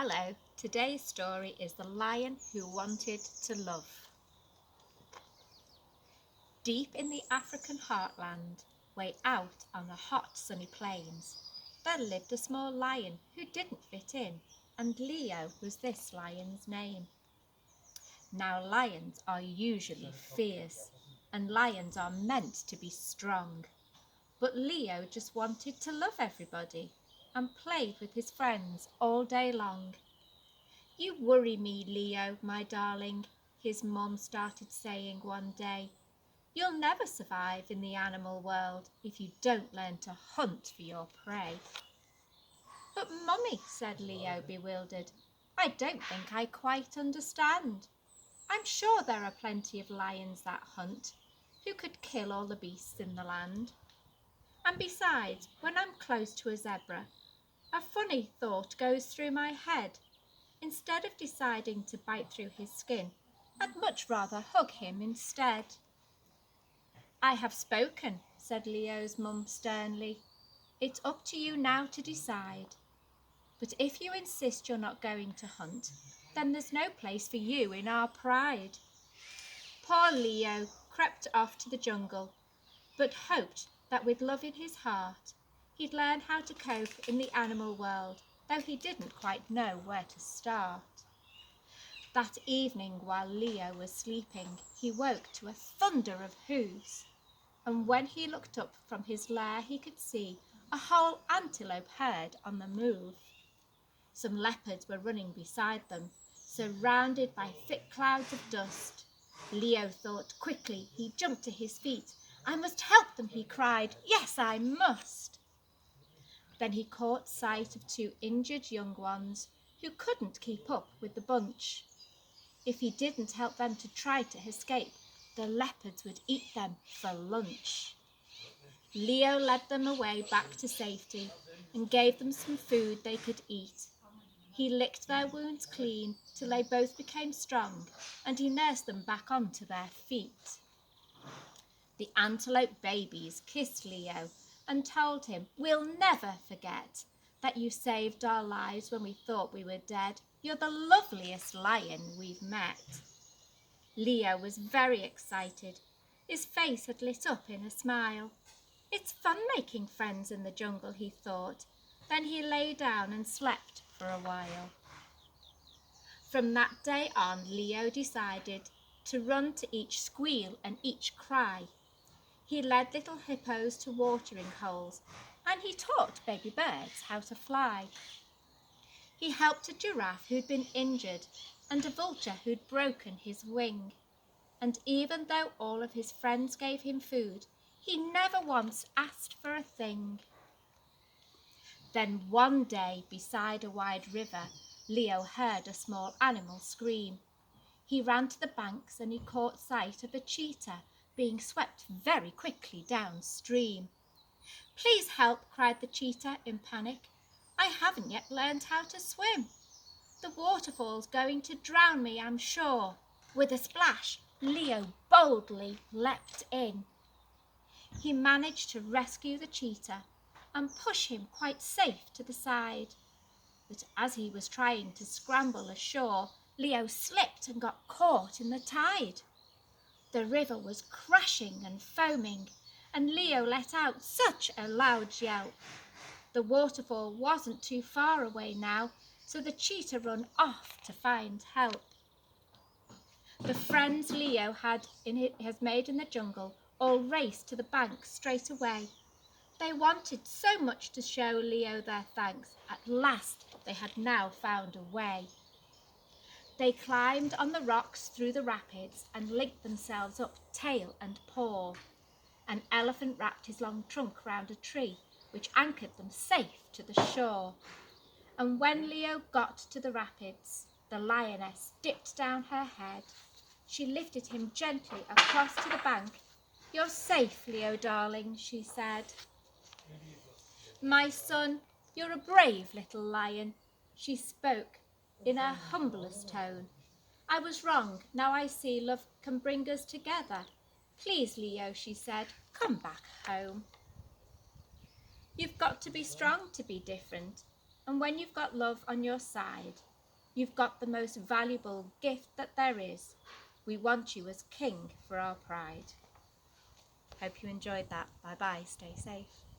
Hello, today's story is The Lion Who Wanted to Love. Deep in the African heartland, way out on the hot sunny plains, there lived a small lion who didn't fit in, and Leo was this lion's name. Now lions are usually fierce, and lions are meant to be strong. But Leo just wanted to love everybody and played with his friends all day long. "You worry me, Leo, my darling," his mum started saying one day. "You'll never survive in the animal world if you don't learn to hunt for your prey." "But Mummy," said Leo, bewildered, "I don't think I quite understand. I'm sure there are plenty of lions that hunt, who could kill all the beasts in the land. And besides, when I'm close to a zebra, a funny thought goes through my head. Instead of deciding to bite through his skin, I'd much rather hug him instead." "I have spoken," said Leo's mum sternly. "It's up to you now to decide. But if you insist you're not going to hunt, then there's no place for you in our pride." Poor Leo crept off to the jungle, but hoped that with love in his heart, he'd learn how to cope in the animal world, though he didn't quite know where to start. That evening, while Leo was sleeping, he woke to a thunder of hoofs, and when he looked up from his lair he could see a whole antelope herd on the move. Some leopards were running beside them, surrounded by thick clouds of dust. Leo thought quickly. He jumped to his feet. "I must help them," he cried. "Yes, I must." Then he caught sight of two injured young ones who couldn't keep up with the bunch. If he didn't help them to try to escape, the leopards would eat them for lunch. Leo led them away back to safety and gave them some food they could eat. He licked their wounds clean till they both became strong, and he nursed them back onto their feet. The antelope babies kissed Leo and told him, "We'll never forget that you saved our lives when we thought we were dead. You're the loveliest lion we've met." Leo was very excited. His face had lit up in a smile. "It's fun making friends in the jungle," he thought. Then he lay down and slept for a while. From that day on, Leo decided to run to each squeal and each cry. He led little hippos to watering holes, and he taught baby birds how to fly. He helped a giraffe who'd been injured and a vulture who'd broken his wing. And even though all of his friends gave him food, he never once asked for a thing. Then one day, beside a wide river, Leo heard a small animal scream. He ran to the banks and he caught sight of a cheetah being swept very quickly downstream. "Please help," cried the cheetah in panic. "I haven't yet learned how to swim. The waterfall's going to drown me, I'm sure." With a splash, Leo boldly leapt in. He managed to rescue the cheetah and push him quite safe to the side. But as he was trying to scramble ashore, Leo slipped and got caught in the tide. The river was crashing and foaming, and Leo let out such a loud yelp. The waterfall wasn't too far away now, so the cheetah ran off to find help. The friends Leo has made in the jungle all raced to the bank straight away. They wanted so much to show Leo their thanks. At last they had now found a way. They climbed on the rocks through the rapids and linked themselves up tail and paw. An elephant wrapped his long trunk round a tree, which anchored them safe to the shore. And when Leo got to the rapids, the lioness dipped down her head. She lifted him gently across to the bank. "You're safe, Leo darling," she said. "My son, you're a brave little lion," she spoke in her humblest tone. "I was wrong. Now I see love can bring us together. Please, Leo," she said, "come back home. You've got to be strong to be different. And when you've got love on your side, you've got the most valuable gift that there is. We want you as king for our pride. Hope you enjoyed that. Bye bye. Stay safe.